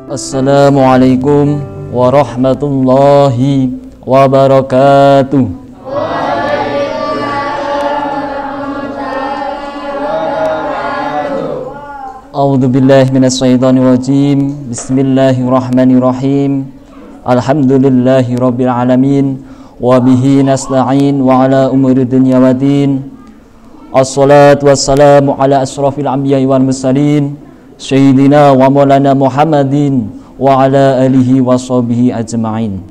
Assalamualaikum warahmatullahi wabarakatuh. A'udzu billahi minasyaitonir rajim. Bismillahirrahmanirrahim. Alhamdulillahi rabbil alamin wa bihi nasta'in wa ala umuri dunya waddin. Assalatu wassalamu ala asrafil anbiya'i wal mursalin sayyidina wa maulana Muhammadin wa ala alihi wa sahbihi ajma'in.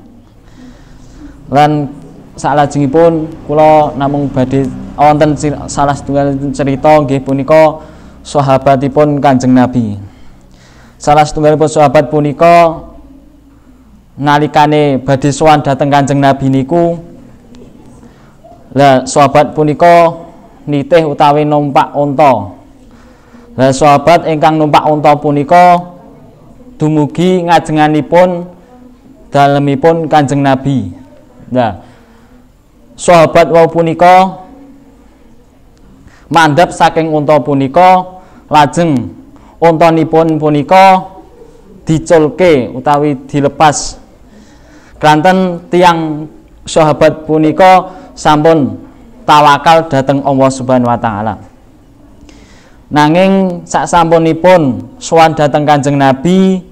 Lan salajengipun kula namung badhe wonten salah setunggal cerita nggih punika sahabatipun Kanjeng Nabi. Salah setunggalipun sahabat punika nalikane badhe sowan dhateng Kanjeng Nabi niku, lah sahabat punika nitih utawi numpak unta. Lah sahabat ingkang numpak unta punika dumugi ngajenganipun dalemipun Kanjeng Nabi. Nah, sahabat wau punika mandhap saking unta punika, lajeng untanipun punika diculke utawi dilepas. Kranten tiyang sahabat punika sampun tawakal dhateng Allah Subhanahu wa taala. Nanging saksampunipun sowan dhateng Kanjeng Nabi,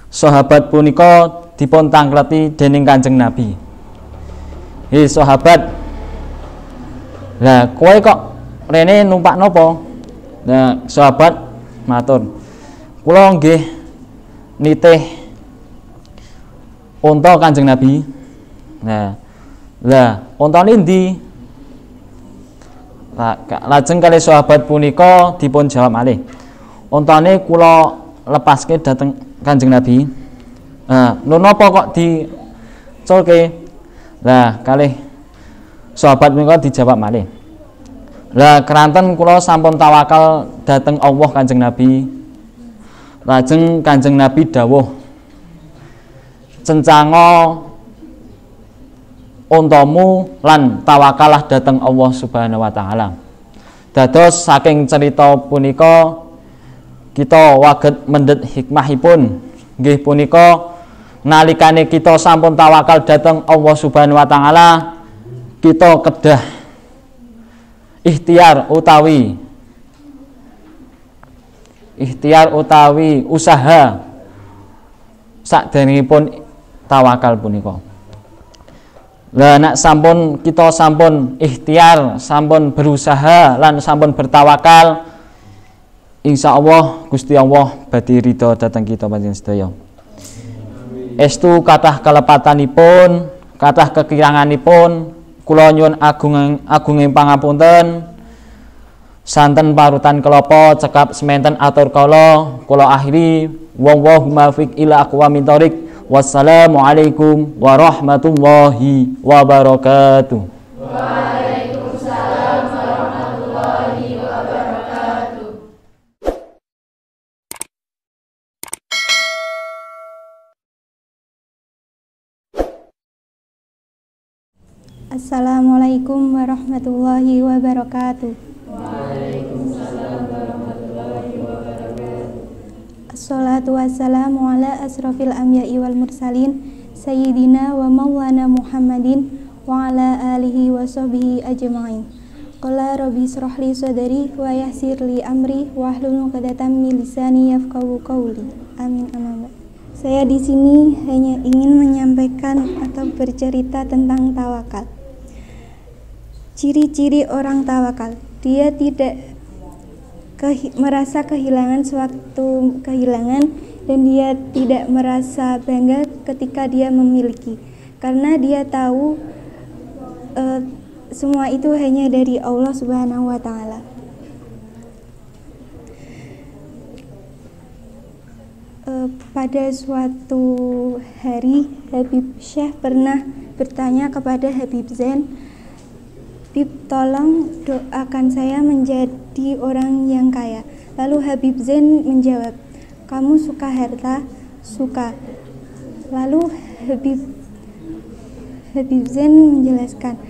sahabat punika dipun tangkleti dening Kanjeng Nabi. Hei sahabat, lah kowe kok rene numpak napa? Nah, sahabat matur, kula nggih nitih unta Kanjeng Nabi. Nah, lah untane ndi? Lajeng kali sahabat punika dipun jawab malih, untane kula lepaske dhateng Kanjeng Nabi. Nun napa kok diculke? Lah kalih sahabat punika dijawab malih, lah keranten kula sampun tawakal dhateng Allah Kanjeng Nabi. Lajeng Kanjeng Nabi dawuh, cencango untamu lan tawakalah dhateng Allah Subhanahu wa taala. Dados saking cerita punika kita waget mendhet hikmahipun, nggih punika nalikane kita sampun tawakal dhateng Allah Subhanahu wa taala, kita kedah ikhtiar utawi usaha sakderengipun tawakal punika. Lah nek kita sampun ikhtiar, sampun berusaha lan sampun bertawakal, insyaallah Gusti Allah badhe ridho dhateng kita panjenengan sedaya. Estu kathah kelepatanipun, kathah kekiranganipun kula nyuwun agunging pangapunten. Santen parutan kelapa cekap semanten atur kula akhiri wallahu muwaffiq ila aqwamit thoriq. Wassalamualaikum warahmatullahi wabarakatuh. Waalaikumsalam warahmatullahi wabarakatuh. Assalamualaikum warahmatullahi wabarakatuh. Waalaikumsalam warahmatullahi wabarakatuh. Assalatu wassalamu ala asrafil anbiya'i wal mursalin sayyidina wa maulana Muhammadin wa ala alihi wa sahbihi ajma'in. Qala rabbi israh li sadri wa yassir li amri wahlul 'uqdatam min lisani yafqahu qawli. Amin amin. Saya di sini hanya ingin menyampaikan atau bercerita tentang tawakal. Ciri-ciri orang tawakal, dia tidak merasa kehilangan sewaktu kehilangan, dan dia tidak merasa bangga ketika dia memiliki, karena dia tahu semua itu hanya dari Allah Subhanahu wa taala. Pada suatu hari Habib Syekh pernah bertanya kepada Habib Zain, "Bib, tolong doakan saya menjadi orang yang kaya." Lalu Habib Zain menjawab, "Kamu suka harta?" "Suka." Lalu Habib Zain menjelaskan,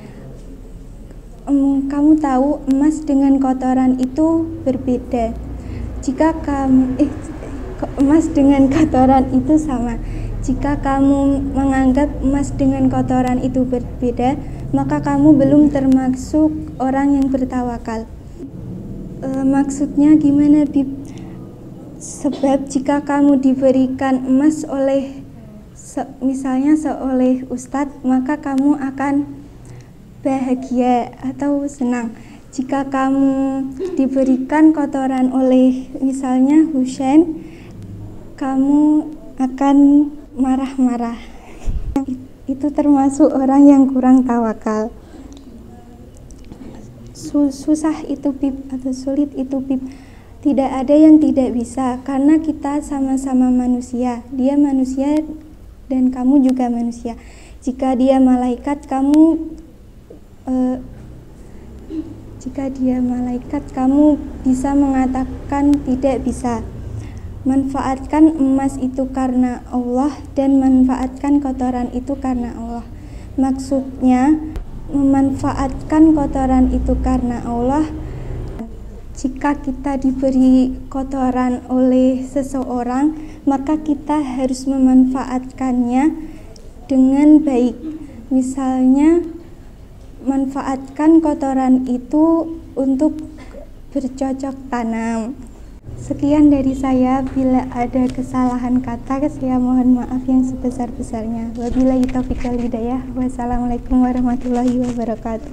"Kamu tahu emas dengan kotoran itu berbeda. Jika emas dengan kotoran itu sama. Jika kamu menganggap emas dengan kotoran itu berbeda, maka kamu belum termasuk orang yang bertawakal. Maksudnya gimana, Bib? Sebab jika kamu diberikan emas oleh misalnya oleh ustadz, maka kamu akan bahagia atau senang. Jika kamu diberikan kotoran oleh misalnya Husain, kamu akan marah-marah. Itu termasuk orang yang kurang tawakal. Susah itu, Bib, atau sulit itu, Bib. Tidak ada yang tidak bisa, karena kita sama-sama manusia. Dia manusia dan kamu juga manusia. Jika dia malaikat, kamu bisa mengatakan tidak bisa. Manfaatkan emas itu karena Allah dan manfaatkan kotoran itu karena Allah. Maksudnya, memanfaatkan kotoran itu karena Allah. Jika kita diberi kotoran oleh seseorang, maka kita harus memanfaatkannya dengan baik. Misalnya, manfaatkan kotoran itu untuk bercocok tanam. Sekian dari saya. Bila ada kesalahan kata, saya mohon maaf yang sebesar-besarnya. Wabillahi taufiq wal hidayah. Wassalamualaikum warahmatullahi wabarakatuh.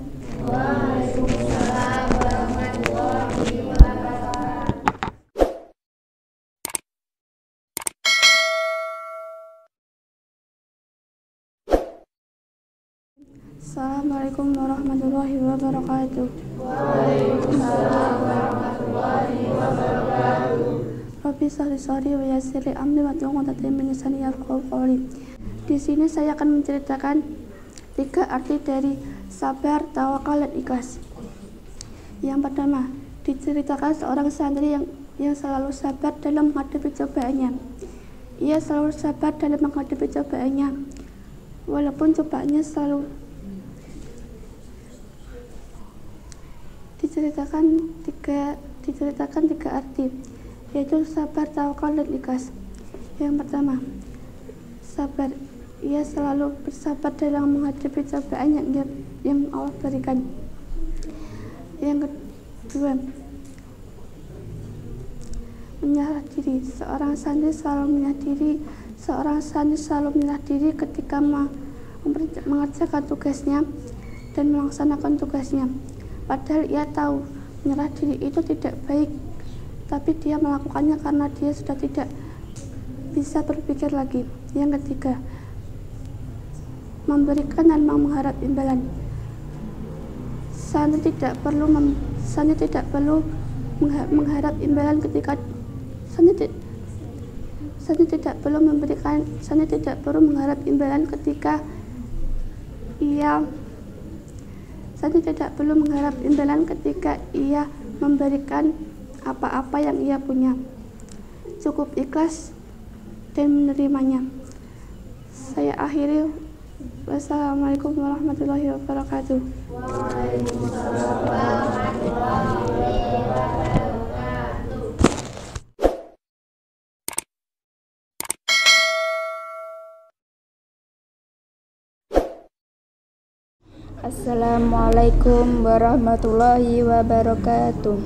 Waalaikumsalam warahmatullahi wabarakatuh. Assalamualaikum warahmatullahi wabarakatuh. Waalaikumsalam warahmatullahi wabarakatuh. Rabbi sholli wa yassir li amri wa tuqaddam min lisani yafqahu qawli. Di sini saya akan menceritakan 3 arti dari sabar, tawakal, dan ikhlas. Yang pertama, diceritakan seorang santri yang selalu sabar dalam menghadapi cobaannya. Ia selalu sabar dalam menghadapi cobaannya, walaupun cobaannya selalu diceritakan tiga arti, yaitu sabar, tawakal, dan ikhlas. Yang pertama, sabar. Ia selalu bersabar dalam menghadapi cobaan yang Allah berikan. Yang kedua, menyerah diri. Seorang santri selalu menyerah diri ketika mengerjakan tugasnya dan melaksanakan tugasnya. Padahal ia tahu menyerah diri itu tidak baik, tapi dia melakukannya karena dia sudah tidak bisa berpikir lagi. Yang ketiga, memberikan tanpa mengharap imbalan. Santri tidak perlu mengharap imbalan ketika santri tidak perlu mengharap imbalan ketika ia memberikan apa-apa yang ia punya. Cukup ikhlas dan menerimanya. Saya akhiri. Wassalamualaikum warahmatullahi wabarakatuh. Waalaikumsalam warahmatullahi wabarakatuh. Assalamualaikum warahmatullahi wabarakatuh.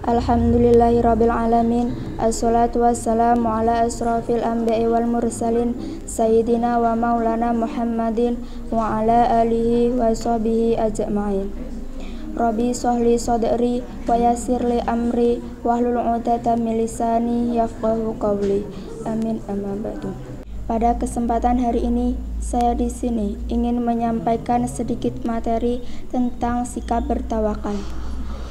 Alhamdulillahirabbil alamin. Assalatu wassalamu ala asrofil anbiya'i wal mursalin sayyidina wa maulana Muhammadin wa ala alihi wa sahbihi ajma'in. Rabbi sholli sadri wa yassirli amri wahlul 'uqdatam min lisani yafqahu qawli. Amin, amma ba'du. Pada kesempatan hari ini, saya di sini ingin menyampaikan sedikit materi tentang sikap bertawakal.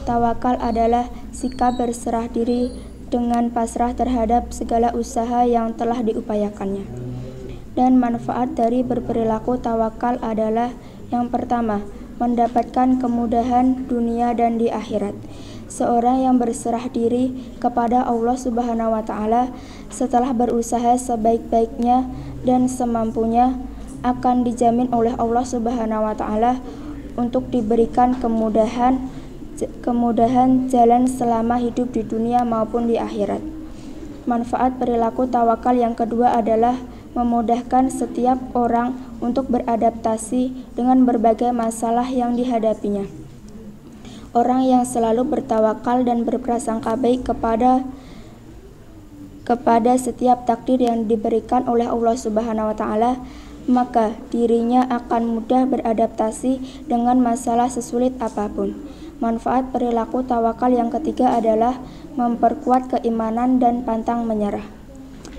Tawakal adalah sikap berserah diri dengan pasrah terhadap segala usaha yang telah diupayakannya. Dan manfaat dari berperilaku tawakal adalah yang pertama, mendapatkan kemudahan dunia dan di akhirat. Seorang yang berserah diri kepada Allah Subhanahu wa Ta'ala setelah berusaha sebaik-baiknya dan semampunya akan dijamin oleh Allah Subhanahu wa Ta'ala untuk diberikan kemudahan jalan selama hidup di dunia maupun di akhirat. Manfaat perilaku tawakal yang kedua adalah memudahkan setiap orang untuk beradaptasi dengan berbagai masalah yang dihadapinya. Orang yang selalu bertawakal dan berprasangka baik kepada setiap takdir yang diberikan oleh Allah Subhanahu wa taala, maka dirinya akan mudah beradaptasi dengan masalah sesulit apapun. Manfaat perilaku tawakal yang ketiga adalah memperkuat keimanan dan pantang menyerah.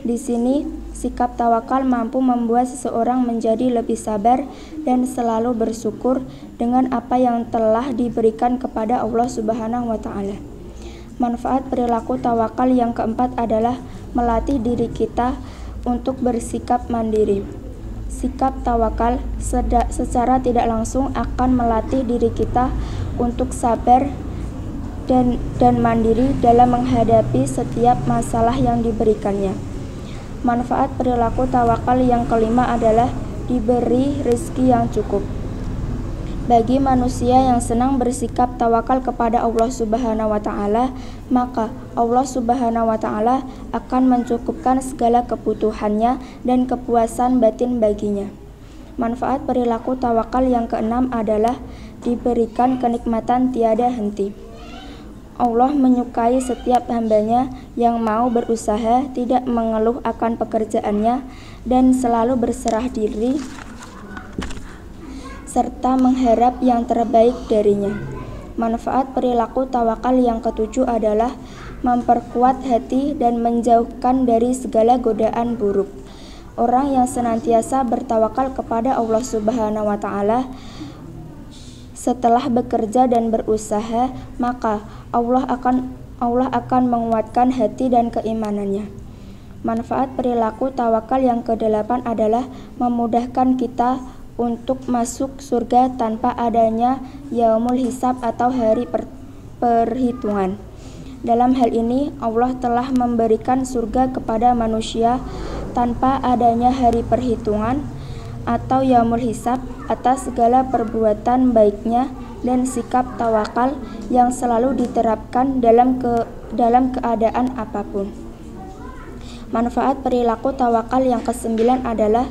Di sini, sikap tawakal mampu membuat seseorang menjadi lebih sabar dan selalu bersyukur dengan apa yang telah diberikan kepada Allah Subhanahu wa taala. Manfaat perilaku tawakal yang keempat adalah melatih diri kita untuk bersikap mandiri. Sikap tawakal secara tidak langsung akan melatih diri kita untuk sabar dan mandiri dalam menghadapi setiap masalah yang diberikannya. Manfaat perilaku tawakal yang kelima adalah diberi rezeki yang cukup. Bagi manusia yang senang bersikap tawakal kepada Allah Subhanahu wa taala, maka Allah Subhanahu wa taala akan mencukupkan segala kebutuhannya dan kepuasan batin baginya. Manfaat perilaku tawakal yang keenam adalah diberikan kenikmatan tiada henti. Allah menyukai setiap hambanya yang mau berusaha, tidak mengeluh akan pekerjaannya, dan selalu berserah diri serta mengharap yang terbaik darinya. Manfaat perilaku tawakal yang ketujuh adalah memperkuat hati dan menjauhkan dari segala godaan buruk. Orang yang senantiasa bertawakal kepada Allah Subhanahu wa taala setelah bekerja dan berusaha, maka Allah akan menguatkan hati dan keimanannya. Manfaat perilaku tawakal yang kedelapan adalah memudahkan kita untuk masuk surga tanpa adanya yaumul hisab atau hari perhitungan. Dalam hal ini, Allah telah memberikan surga kepada manusia tanpa adanya hari perhitungan atau yaumul hisab atas segala perbuatan baiknya dan sikap tawakal yang selalu diterapkan dalam keadaan apapun. Manfaat perilaku tawakal yang kesembilan adalah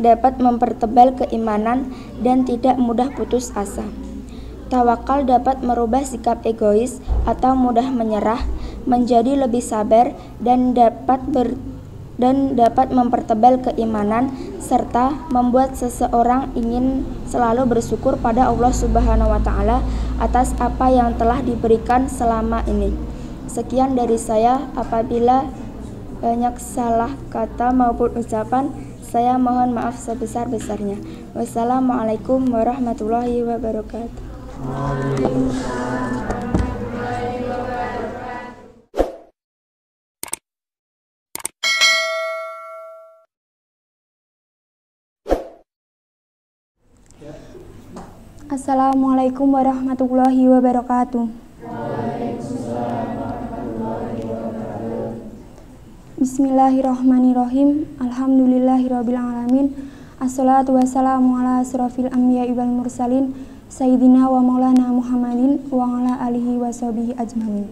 dapat mempertebal keimanan dan tidak mudah putus asa. Tawakal dapat merubah sikap egois atau mudah menyerah menjadi lebih sabar dan dapat mempertebal keimanan serta membuat seseorang ingin selalu bersyukur pada Allah Subhanahu wa taala atas apa yang telah diberikan selama ini. Sekian dari saya, apabila banyak salah kata maupun ucapan, saya mohon maaf sebesar-besarnya. Wassalamualaikum warahmatullahi wabarakatuh. Assalamualaikum warahmatullahi wabarakatuh. Bismillahirrahmanirrahim. Alhamdulillahirabbil alamin. Assalatu wassalamu ala asrofil anbiya'i wal mursalin sayyidina wa maulana Muhammadin wa ala alihi wa sahbihi ajmain.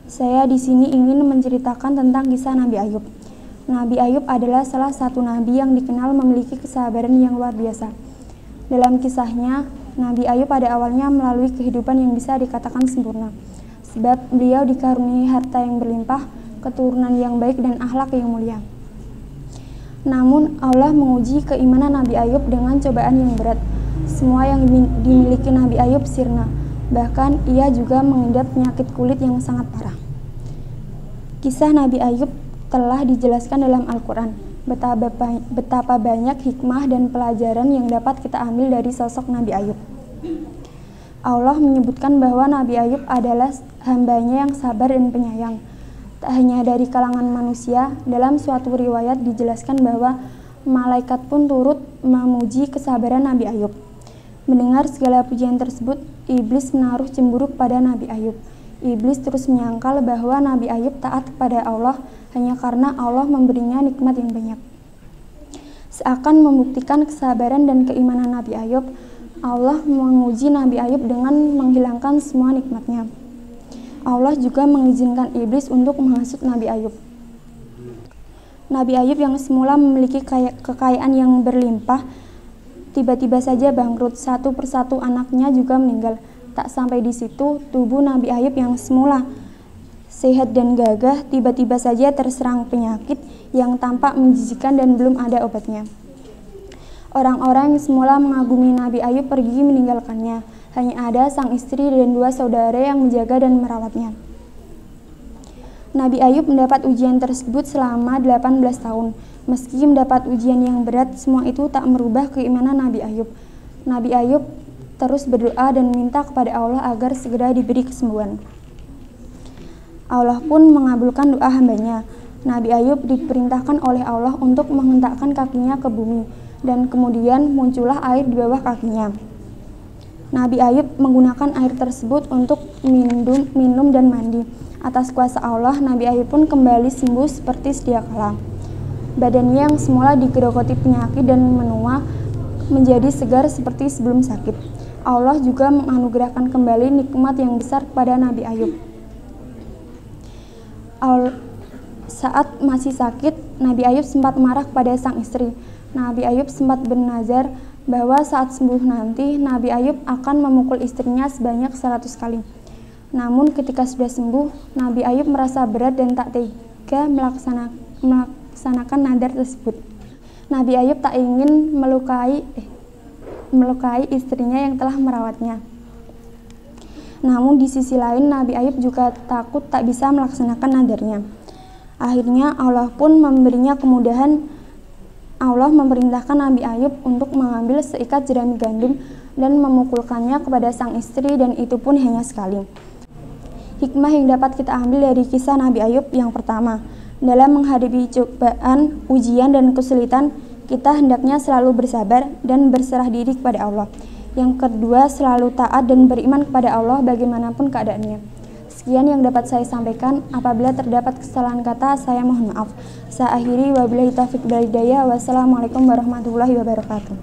Saya di sini ingin menceritakan tentang kisah Nabi Ayub. Nabi Ayub adalah salah satu nabi yang dikenal memiliki kesabaran yang luar biasa. Dalam kisahnya, Nabi Ayub pada awalnya melalui kehidupan yang bisa dikatakan sempurna, sebab beliau dikaruniai harta yang berlimpah, keturunan yang baik dan akhlak yang mulia. Namun Allah menguji keimanan Nabi Ayub dengan cobaan yang berat. Semua yang dimiliki Nabi Ayub sirna, bahkan ia juga mengidap penyakit kulit yang sangat parah. Kisah Nabi Ayub telah dijelaskan dalam Al-Quran. Betapa banyak hikmah dan pelajaran yang dapat kita ambil dari sosok Nabi Ayub. Allah menyebutkan bahwa Nabi Ayub adalah hambanya yang sabar dan penyayang. Tak hanya dari kalangan manusia, dalam suatu riwayat dijelaskan bahwa malaikat pun turut memuji kesabaran Nabi Ayub. Mendengar segala pujian tersebut, iblis menaruh cemburu pada Nabi Ayub. Iblis terus menyangkal bahwa Nabi Ayub taat kepada Allah hanya karena Allah memberinya nikmat yang banyak. Seakan membuktikan kesabaran dan keimanan Nabi Ayub, Allah menguji Nabi Ayub dengan menghilangkan semua nikmatnya. Allah juga mengizinkan iblis untuk menghasut Nabi Ayub. Nabi Ayub yang semula memiliki kekayaan yang berlimpah, tiba-tiba saja bangkrut. Satu persatu anaknya juga meninggal. Tak sampai di situ, tubuh Nabi Ayub yang semula sehat dan gagah tiba-tiba saja terserang penyakit yang tampak menjijikan dan belum ada obatnya. Orang-orang yang semula mengagumi Nabi Ayub pergi meninggalkannya. Hanya ada sang istri dan 2 saudara yang menjaga dan merawatnya. Nabi Ayub mendapat ujian tersebut selama 18 tahun. Meski mendapat ujian yang berat, semua itu tak merubah keimanan Nabi Ayub. Nabi Ayub terus berdoa dan minta kepada Allah agar segera diberi kesembuhan. Allah pun mengabulkan doa hambanya. Nabi Ayub diperintahkan oleh Allah untuk menghentakkan kakinya ke bumi, dan kemudian muncullah air di bawah kakinya. Nabi Ayub menggunakan air tersebut untuk minum dan mandi. Atas kuasa Allah, Nabi Ayub pun kembali sembuh seperti sedia kala. Badannya yang semula digerogoti penyakit dan menua menjadi segar seperti sebelum sakit. Allah juga menganugerahkan kembali nikmat yang besar kepada Nabi Ayub. Saat masih sakit, Nabi Ayub sempat marah kepada sang istri. Nabi Ayub sempat bernazar bahwa saat sembuh nanti, Nabi Ayub akan memukul istrinya sebanyak 100 kali. Namun ketika sudah sembuh, Nabi Ayub merasa berat dan tak tega melaksanakan nadar tersebut. Nabi Ayub tak ingin melukai istrinya yang telah merawatnya. Namun di sisi lain, Nabi Ayub juga takut tak bisa melaksanakan nadarnya. Akhirnya Allah pun memberinya kemudahan. Allah memerintahkan Nabi Ayub untuk mengambil seikat jerami gandum dan memukulkannya kepada sang istri, dan itu pun hanya sekali. Hikmah yang dapat kita ambil dari kisah Nabi Ayub yang pertama, dalam menghadapi cobaan, ujian, dan kesulitan, kita hendaknya selalu bersabar dan berserah diri kepada Allah. Yang kedua, selalu taat dan beriman kepada Allah bagaimanapun keadaannya. Sekian yang dapat saya sampaikan. Apabila terdapat kesalahan kata, saya mohon maaf. Saya akhiri, wabillahi taufiq wal hidayah. Wassalamualaikum warahmatullahi wabarakatuh.